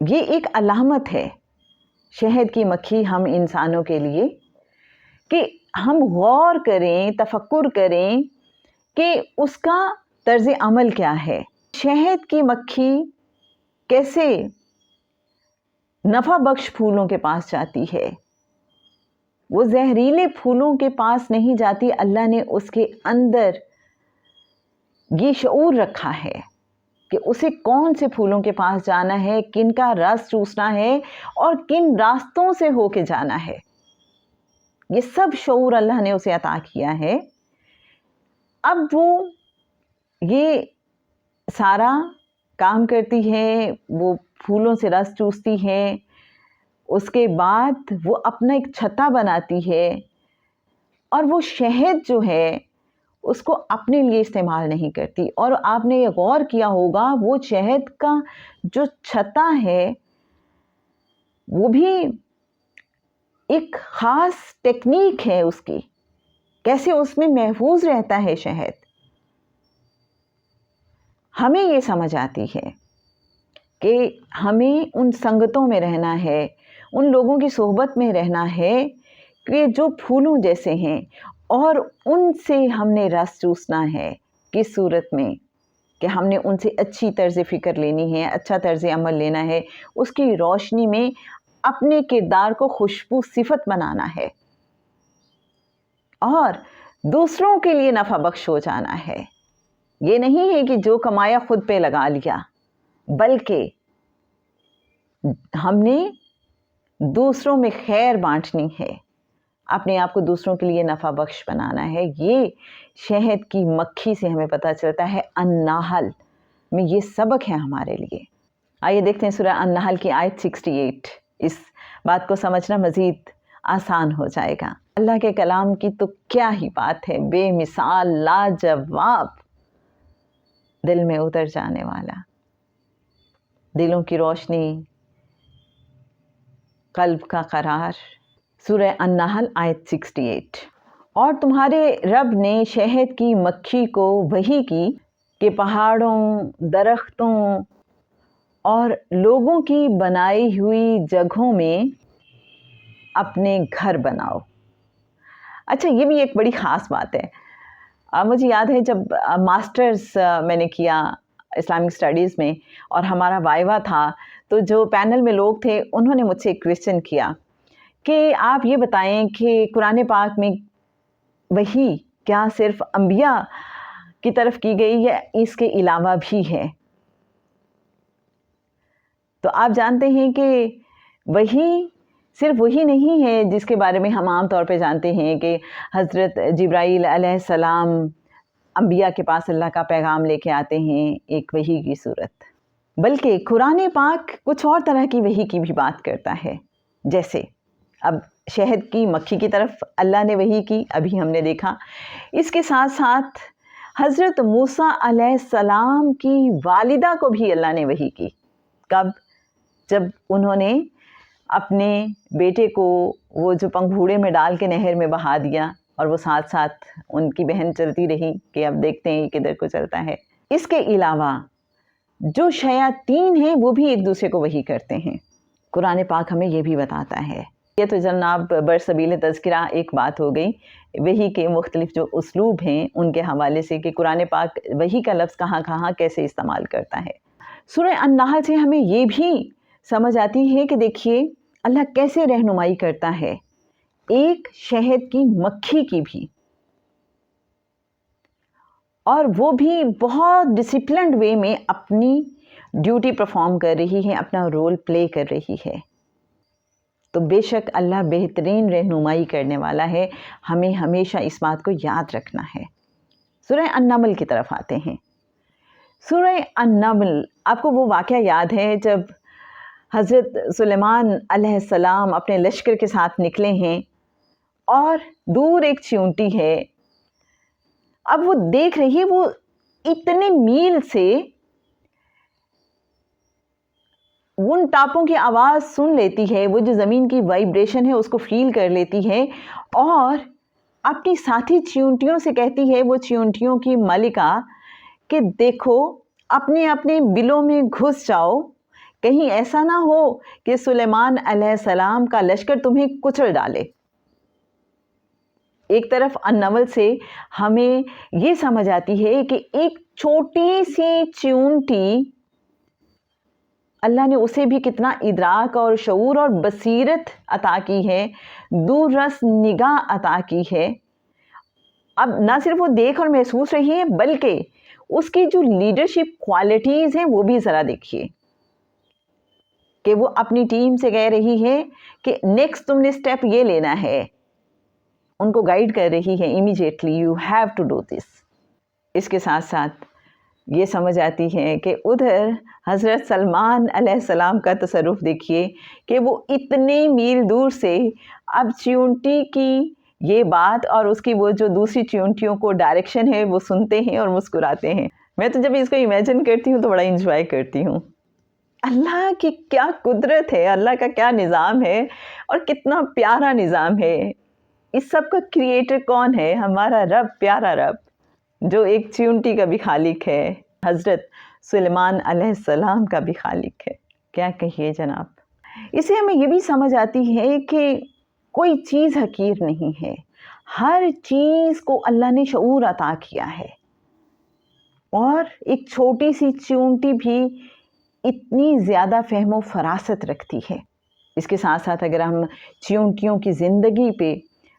یہ ایک علامت ہے شہد کی مکھی ہم انسانوں کے لیے کہ ہم غور کریں، تفکر کریں کہ اس کا طرز عمل کیا ہے. شہد کی مکھی کیسے نفع بخش پھولوں کے پاس جاتی ہے. وہ زہریلے پھولوں کے پاس نہیں جاتی. اللہ نے اس کے اندر یہ شعور رکھا ہے کہ اسے کون سے پھولوں کے پاس جانا ہے، کن کا رس چوسنا ہے اور کن راستوں سے ہو کے جانا ہے. یہ سب شعور اللہ نے اسے عطا کیا ہے. اب وہ یہ سارا کام کرتی ہے، وہ پھولوں سے رس چوستی ہے، اس کے بعد وہ اپنا ایک چھتا بناتی ہے، اور وہ شہد جو ہے اس کو اپنے لیے استعمال نہیں کرتی. اور آپ نے یہ غور کیا ہوگا وہ شہد کا جو چھتا ہے وہ بھی ایک خاص ٹیکنیک ہے اس کی، کیسے اس میں محفوظ رہتا ہے شہد. ہمیں یہ سمجھ آتی ہے کہ ہمیں ان سنگتوں میں رہنا ہے، ان لوگوں کی صحبت میں رہنا ہے کہ جو پھولوں جیسے ہیں، اور ان سے ہم نے رس چوسنا ہے. کس صورت میں کہ ہم نے ان سے اچھی طرز فکر لینی ہے، اچھا طرز عمل لینا ہے، اس کی روشنی میں اپنے کردار کو خوشبو صفت بنانا ہے اور دوسروں کے لیے نفع بخش ہو جانا ہے. یہ نہیں ہے کہ جو کمایا خود پہ لگا لیا، بلکہ ہم نے دوسروں میں خیر بانٹنی ہے، اپنے آپ کو دوسروں کے لیے نفع بخش بنانا ہے. یہ شہد کی مکھی سے ہمیں پتہ چلتا ہے. النحل میں یہ سبق ہے ہمارے لیے. آئیے دیکھتے ہیں سورہ النحل کی آیت 68. اس بات کو سمجھنا مزید آسان ہو جائے گا. اللہ کے کلام کی تو کیا ہی بات ہے، بے مثال، لاجواب، دل میں اتر جانے والا، دلوں کی روشنی، قلب کا قرار. سورہ النحل آیت 68. اور تمہارے رب نے شہد کی مکھی کو وحی کی کہ پہاڑوں، درختوں اور لوگوں کی بنائی ہوئی جگہوں میں اپنے گھر بناؤ. اچھا، یہ بھی ایک بڑی خاص بات ہے. مجھے یاد ہے جب ماسٹرز میں نے کیا اسلامک اسٹڈیز میں اور ہمارا وائوا تھا، تو جو پینل میں لوگ تھے انہوں نے مجھ سے ایک کویسچن کیا کہ آپ یہ بتائیں کہ قرآن پاک میں وحی کیا صرف انبیاء کی طرف کی گئی یا اس کے علاوہ بھی ہے؟ تو آپ جانتے ہیں کہ وحی صرف وہی نہیں ہے جس کے بارے میں ہم عام طور پہ جانتے ہیں کہ حضرت جبرائیل علیہ السلام انبیاء کے پاس اللہ کا پیغام لے کے آتے ہیں ایک وحی کی صورت، بلکہ قرآن پاک کچھ اور طرح کی وحی کی بھی بات کرتا ہے. جیسے اب شہد کی مکھی کی طرف اللہ نے وحی کی، ابھی ہم نے دیکھا. اس کے ساتھ ساتھ حضرت موسیٰ علیہ السلام کی والدہ کو بھی اللہ نے وحی کی. کب؟ جب انہوں نے اپنے بیٹے کو وہ جو پنگھوڑے میں ڈال کے نہر میں بہا دیا، اور وہ ساتھ ساتھ ان کی بہن چلتی رہی کہ اب دیکھتے ہیں کدھر کو چلتا ہے. اس کے علاوہ جو شیاطین ہیں وہ بھی ایک دوسرے کو وحی کرتے ہیں. قرآن پاک ہمیں یہ بھی بتاتا ہے. یہ تو جناب برسبیل تذکرہ ایک بات ہو گئی وحی کے مختلف جو اسلوب ہیں ان کے حوالے سے کہ قرآن پاک وحی کا لفظ کہاں کہاں کیسے استعمال کرتا ہے. سورہ النحل سے ہمیں یہ بھی سمجھ آتی ہے کہ دیکھیے اللہ کیسے رہنمائی کرتا ہے ایک شہد کی مکھی کی بھی، اور وہ بھی بہت ڈسپلنڈ وے میں اپنی ڈیوٹی پرفارم کر رہی ہے، اپنا رول پلے کر رہی ہے. تو بے شک اللہ بہترین رہنمائی کرنے والا ہے. ہمیں ہمیشہ اس بات کو یاد رکھنا ہے. سورہ النمل کی طرف آتے ہیں. سورہ النمل، آپ کو وہ واقعہ یاد ہے جب حضرت سلیمان علیہ السلام اپنے لشکر کے ساتھ نکلے ہیں اور دور ایک چیونٹی ہے. اب وہ دیکھ رہی ہے، وہ اتنے میل سے ان ٹاپوں کی آواز سن لیتی ہے، وہ جو زمین کی وائبریشن ہے اس کو فیل کر لیتی ہے، اور اپنی ساتھی چیونٹیوں سے کہتی ہے، وہ چیونٹیوں کی ملکہ، کہ دیکھو اپنے اپنے بلوں میں گھس جاؤ کہیں ایسا نہ ہو کہ سلیمان علیہ السلام کا لشکر تمہیں کچل ڈالے۔ ایک طرف النمل سے ہمیں یہ سمجھ آتی ہے کہ ایک چھوٹی سی چیونٹی، اللہ نے اسے بھی کتنا ادراک اور شعور اور بصیرت عطا کی ہے، دور رس نگاہ عطا کی ہے۔ اب نہ صرف وہ دیکھ اور محسوس رہی ہے، بلکہ اس کی جو لیڈرشپ کوالٹیز ہیں وہ بھی ذرا دیکھیے کہ وہ اپنی ٹیم سے کہہ رہی ہے کہ نیکسٹ تم نے اسٹیپ یہ لینا ہے، ان کو گائیڈ کر رہی ہے immediately, you have to do this. اس کے ساتھ ساتھ یہ سمجھ آتی ہے کہ ادھر حضرت سلمان علیہ السلام کا تصرف دیکھیے کہ وہ اتنے میل دور سے اب چیونٹی کی یہ بات اور اس کی وہ جو دوسری چیونٹیوں کو ڈائریکشن ہے وہ سنتے ہیں اور مسکراتے ہیں۔ میں تو جب اس کو امیجن کرتی ہوں تو بڑا انجوائے کرتی ہوں۔ اللہ کی کیا قدرت ہے، اللہ کا کیا نظام ہے اور کتنا پیارا نظام ہے۔ اس سب کا کریٹر کون ہے؟ ہمارا رب، پیارا رب، جو ایک چیونٹی کا بھی خالق ہے، حضرت سلیمان علیہ السلام کا بھی خالق ہے۔ کیا کہیے جناب۔ اسے ہمیں یہ بھی سمجھ آتی ہے کہ کوئی چیز حقیر نہیں ہے، ہر چیز کو اللہ نے شعور عطا کیا ہے، اور ایک چھوٹی سی چیونٹی بھی اتنی زیادہ فہم و فراست رکھتی ہے۔ اس کے ساتھ ساتھ اگر ہم چیونٹیوں کی زندگی پہ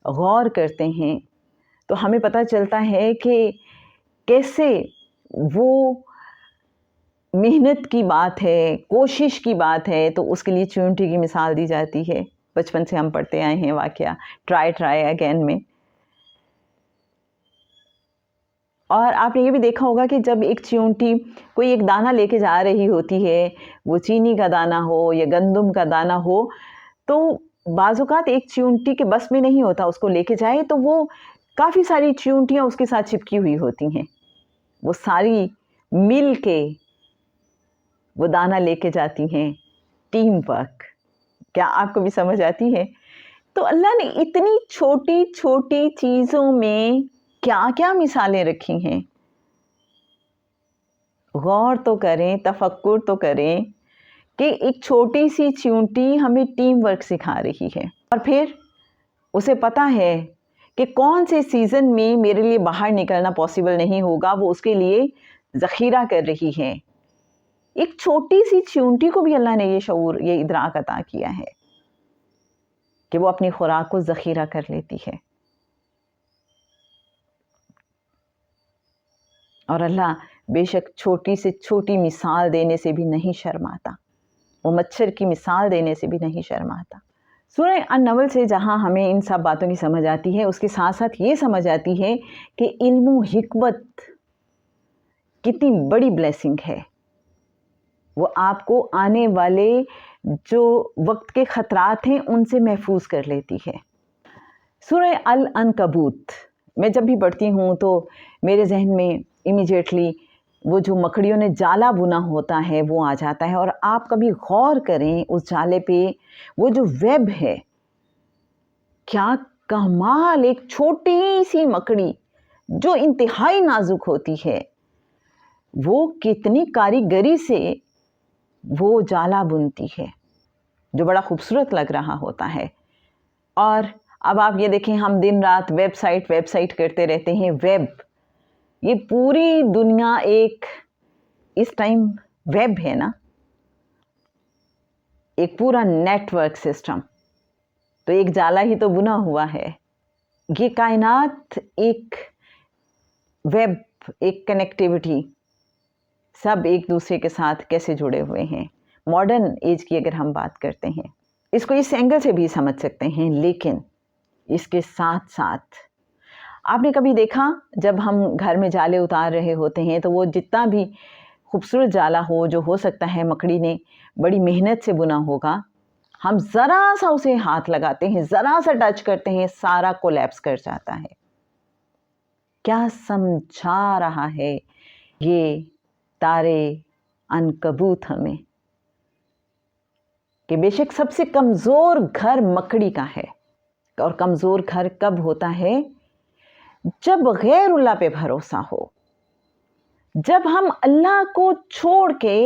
غور کرتے ہیں تو ہمیں پتہ چلتا ہے کہ کیسے وہ محنت کی بات ہے، کوشش کی بات ہے تو اس کے لیے چیونٹی کی مثال دی جاتی ہے۔ بچپن سے ہم پڑھتے آئے ہیں واقعہ ٹرائی اگین میں۔ اور آپ نے یہ بھی دیکھا ہوگا کہ جب ایک چیونٹی کوئی ایک دانہ لے کے جا رہی ہوتی ہے، وہ چینی کا دانہ ہو یا گندم کا دانہ ہو، تو بعض اوقات ایک چیونٹی کے بس میں نہیں ہوتا اس کو لے کے جائے، تو وہ کافی ساری چیونٹیاں اس کے ساتھ چپکی ہوئی ہوتی ہیں، وہ ساری مل کے وہ دانہ لے کے جاتی ہیں۔ ٹیم ورک، کیا آپ کو بھی سمجھ آتی ہے؟ تو اللہ نے اتنی چھوٹی چھوٹی چیزوں میں کیا کیا مثالیں رکھی ہیں، غور تو کریں، تفکر تو کریں کہ ایک چھوٹی سی چیونٹی ہمیں ٹیم ورک سکھا رہی ہے، اور پھر اسے پتہ ہے کہ کون سے سیزن میں میرے لیے باہر نکلنا پاسبل نہیں ہوگا، وہ اس کے لیے ذخیرہ کر رہی ہے۔ ایک چھوٹی سی چیونٹی کو بھی اللہ نے یہ شعور، یہ ادراک عطا کیا ہے کہ وہ اپنی خوراک کو ذخیرہ کر لیتی ہے۔ اور اللہ بے شک چھوٹی سے چھوٹی مثال دینے سے بھی نہیں شرماتا، وہ مچھر کی مثال دینے سے بھی نہیں شرماتا۔ سورہ النمل سے جہاں ہمیں ان سب باتوں کی سمجھ آتی ہے، اس کے ساتھ ساتھ یہ سمجھ آتی ہے کہ علم و حکمت کتنی بڑی بلیسنگ ہے، وہ آپ کو آنے والے جو وقت کے خطرات ہیں ان سے محفوظ کر لیتی ہے۔ سورہ العنکبوت میں جب بھی پڑھتی ہوں تو میرے ذہن میں امیجیٹلی وہ جو مکڑیوں نے جالا بنا ہوتا ہے وہ آ جاتا ہے، اور آپ کبھی غور کریں اس جالے پہ، وہ جو ویب ہے، کیا کمال، ایک چھوٹی سی مکڑی جو انتہائی نازک ہوتی ہے، وہ کتنی کاریگری سے وہ جالا بنتی ہے جو بڑا خوبصورت لگ رہا ہوتا ہے۔ اور اب آپ یہ دیکھیں، ہم دن رات ویب سائٹ کرتے رہتے ہیں۔ ویب، یہ پوری دنیا ایک اس ٹائم ویب ہے نا، ایک پورا نیٹ ورک سسٹم، تو ایک جالا ہی تو بنا ہوا ہے۔ یہ کائنات ایک ویب، ایک کنیکٹیوٹی، سب ایک دوسرے کے ساتھ کیسے جڑے ہوئے ہیں۔ ماڈرن ایج کی اگر ہم بات کرتے ہیں، اس کو اس اینگل سے بھی سمجھ سکتے ہیں، لیکن اس کے ساتھ ساتھ آپ نے کبھی دیکھا جب ہم گھر میں جالے اتار رہے ہوتے ہیں تو وہ جتنا بھی خوبصورت جالا ہو، جو ہو سکتا ہے مکڑی نے بڑی محنت سے بنا ہوگا، ہم ذرا سا اسے ہاتھ لگاتے ہیں، ذرا سا ٹچ کرتے ہیں، سارا کولیپس کر جاتا ہے۔ کیا سمجھا رہا ہے یہ تارے عنکبوت ہمیں کہ بے شک سب سے کمزور گھر مکڑی کا ہے، اور کمزور گھر کب ہوتا ہے؟ جب غیر اللہ پہ بھروسہ ہو، جب ہم اللہ کو چھوڑ کے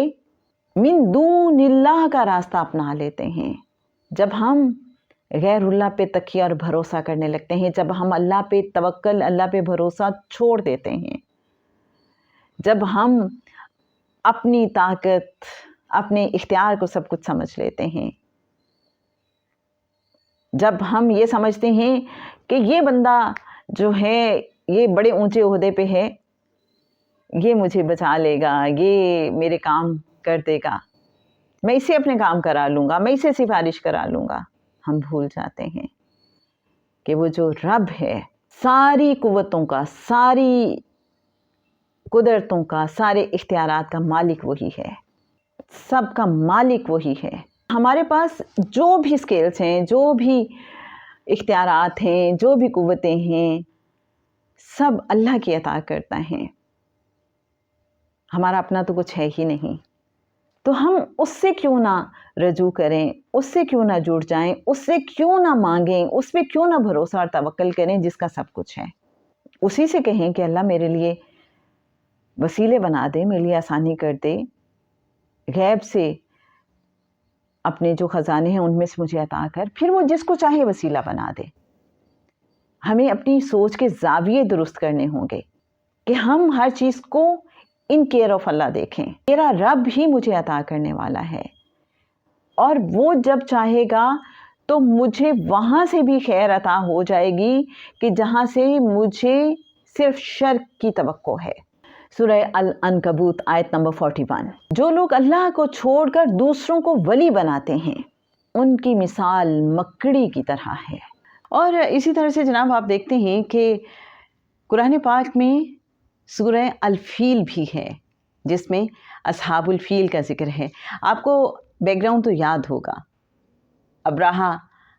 من دون اللہ کا راستہ اپنا لیتے ہیں، جب ہم غیر اللہ پہ تکیہ اور بھروسہ کرنے لگتے ہیں، جب ہم اللہ پہ توکل، اللہ پہ بھروسہ چھوڑ دیتے ہیں، جب ہم اپنی طاقت، اپنے اختیار کو سب کچھ سمجھ لیتے ہیں، جب ہم یہ سمجھتے ہیں کہ یہ بندہ جو ہے یہ بڑے اونچے عہدے پہ ہے، یہ مجھے بچا لے گا، یہ میرے کام کر دے گا، میں اسے اپنے کام کرا لوں گا، میں اسے سفارش کرا لوں گا، ہم بھول جاتے ہیں کہ وہ جو رب ہے، ساری قوتوں کا، ساری قدرتوں کا، سارے اختیارات کا مالک وہی ہے، سب کا مالک وہی ہے۔ ہمارے پاس جو بھی سکلز ہیں، جو بھی اختیارات ہیں، جو بھی قوتیں ہیں، سب اللہ کی عطا کرتا ہے، ہمارا اپنا تو کچھ ہے ہی نہیں۔ تو ہم اس سے کیوں نہ رجوع کریں، اس سے کیوں نہ جڑ جائیں، اس سے کیوں نہ مانگیں، اس پہ کیوں نہ بھروسہ اور توکل کریں جس کا سب کچھ ہے۔ اسی سے کہیں کہ اللہ میرے لیے وسیلے بنا دے، میرے لیے آسانی کر دے، غیب سے اپنے جو خزانے ہیں ان میں سے مجھے عطا کر، پھر وہ جس کو چاہے وسیلہ بنا دے۔ ہمیں اپنی سوچ کے زاویے درست کرنے ہوں گے کہ ہم ہر چیز کو ان کیئر آف اللہ دیکھیں، میرا رب ہی مجھے عطا کرنے والا ہے، اور وہ جب چاہے گا تو مجھے وہاں سے بھی خیر عطا ہو جائے گی کہ جہاں سے مجھے صرف شر کی توقع ہے۔ سورہ العنکبوت آیت نمبر 41۔ جو لوگ اللہ کو چھوڑ کر دوسروں کو ولی بناتے ہیں ان کی مثال مکڑی کی طرح ہے۔ اور اسی طرح سے جناب آپ دیکھتے ہیں کہ قرآن پاک میں سورہ الفیل بھی ہے جس میں اصحاب الفیل کا ذکر ہے۔ آپ کو بیک گراؤنڈ تو یاد ہوگا، ابراہا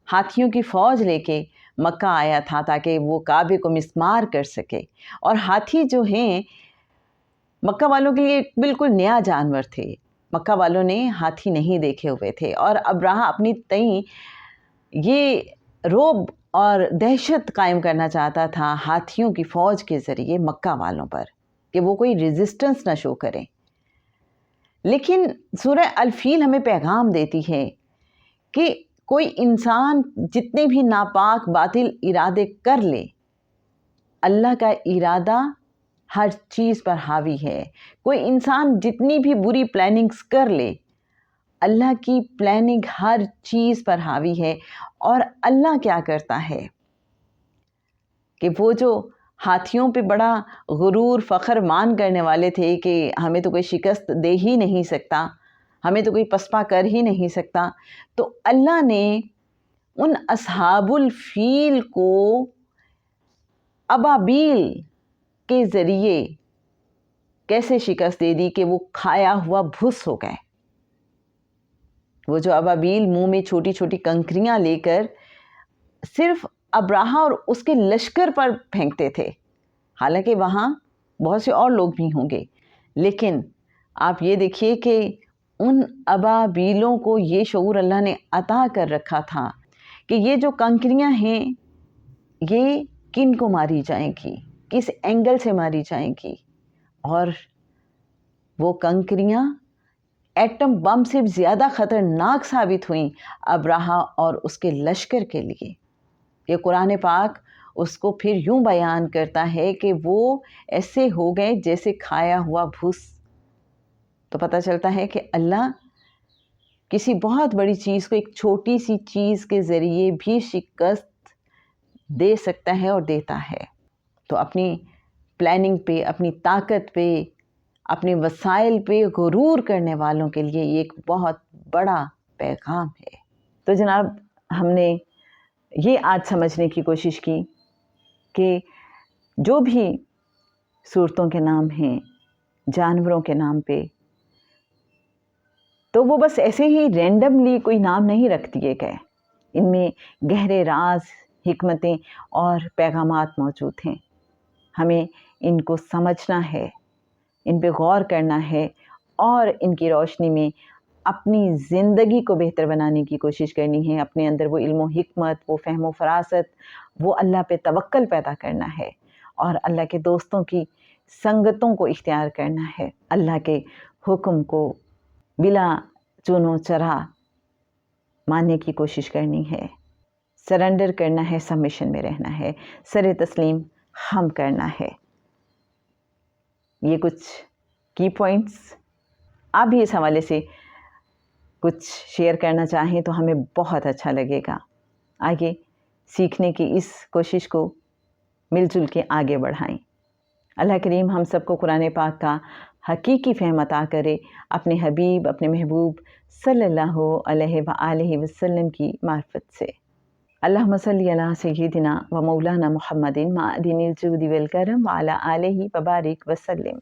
ہاتھیوں کی فوج لے کے مکہ آیا تھا تاکہ وہ کعبے کو مسمار کر سکے، اور ہاتھی جو ہیں مکہ والوں کے لیے بالکل نیا جانور تھے، مکہ والوں نے ہاتھی نہیں دیکھے ہوئے تھے، اور ابراہا اپنی تئیں یہ رعب اور دہشت قائم کرنا چاہتا تھا ہاتھیوں کی فوج کے ذریعے مکہ والوں پر کہ وہ کوئی ریزسٹنس نہ شو کریں۔ لیکن سورہ الفیل ہمیں پیغام دیتی ہے کہ کوئی انسان جتنے بھی ناپاک باطل ارادے کر لے، اللہ کا ارادہ ہر چیز پر حاوی ہے۔ کوئی انسان جتنی بھی بری پلاننگز کر لے، اللہ کی پلاننگ ہر چیز پر حاوی ہے۔ اور اللہ کیا کرتا ہے کہ وہ جو ہاتھیوں پہ بڑا غرور فخر مان کرنے والے تھے کہ ہمیں تو کوئی شکست دے ہی نہیں سکتا، ہمیں تو کوئی پسپا کر ہی نہیں سکتا، تو اللہ نے ان اصحاب الفیل کو ابابیل کے ذریعے کیسے شکست دے دی کہ وہ کھایا ہوا بھس ہو گئے۔ وہ جو ابابیل منہ میں چھوٹی چھوٹی کنکریاں لے کر صرف ابراہا اور اس کے لشکر پر پھینکتے تھے، حالانکہ وہاں بہت سے اور لوگ بھی ہوں گے، لیکن آپ یہ دیکھیے کہ ان ابابیلوں کو یہ شعور اللہ نے عطا کر رکھا تھا کہ یہ جو کنکریاں ہیں یہ کن کو ماری جائیں گی، کس اینگل سے ماری جائیں گی، اور وہ کنکریاں ایٹم بم سے زیادہ خطرناک ثابت ہوئیں ابراہا اور اس کے لشکر کے لیے۔ یہ قرآن پاک اس کو پھر یوں بیان کرتا ہے کہ وہ ایسے ہو گئے جیسے کھایا ہوا بھوس۔ تو پتہ چلتا ہے کہ اللہ کسی بہت بڑی چیز کو ایک چھوٹی سی چیز کے ذریعے بھی شکست دے سکتا ہے اور دیتا ہے۔ تو اپنی پلاننگ پہ، اپنی طاقت پہ، اپنے وسائل پہ غرور کرنے والوں کے لیے یہ ایک بہت بڑا پیغام ہے۔ تو جناب ہم نے یہ آج سمجھنے کی کوشش کی کہ جو بھی صورتوں کے نام ہیں جانوروں کے نام پہ، تو وہ بس ایسے ہی رینڈملی کوئی نام نہیں رکھ دیے گئے، ان میں گہرے راز، حکمتیں اور پیغامات موجود ہیں۔ ہمیں ان کو سمجھنا ہے، ان پہ غور کرنا ہے، اور ان کی روشنی میں اپنی زندگی کو بہتر بنانے کی کوشش کرنی ہے۔ اپنے اندر وہ علم و حکمت، وہ فہم و فراست، وہ اللہ پہ توکل پیدا کرنا ہے، اور اللہ کے دوستوں کی سنگتوں کو اختیار کرنا ہے، اللہ کے حکم کو بلا چونو چرا ماننے کی کوشش کرنی ہے، سرنڈر کرنا ہے، سبمیشن میں رہنا ہے، سر تسلیم خم کرنا ہے۔ یہ کچھ کی پوائنٹس، آپ بھی اس حوالے سے کچھ شیئر کرنا چاہیں تو ہمیں بہت اچھا لگے گا۔ آگے سیکھنے کی اس کوشش کو مل جل کے آگے بڑھائیں۔ اللہ کریم ہم سب کو قرآن پاک کا حقیقی فہم عطا کرے، اپنے حبیب، اپنے محبوب صلی اللہ علیہ وآلہ وسلم کی معرفت سے۔ اللہم صلی علی سیدنا و مولانا محمد معدن الجود والکرم وعلی آلہ وبارک وسلم۔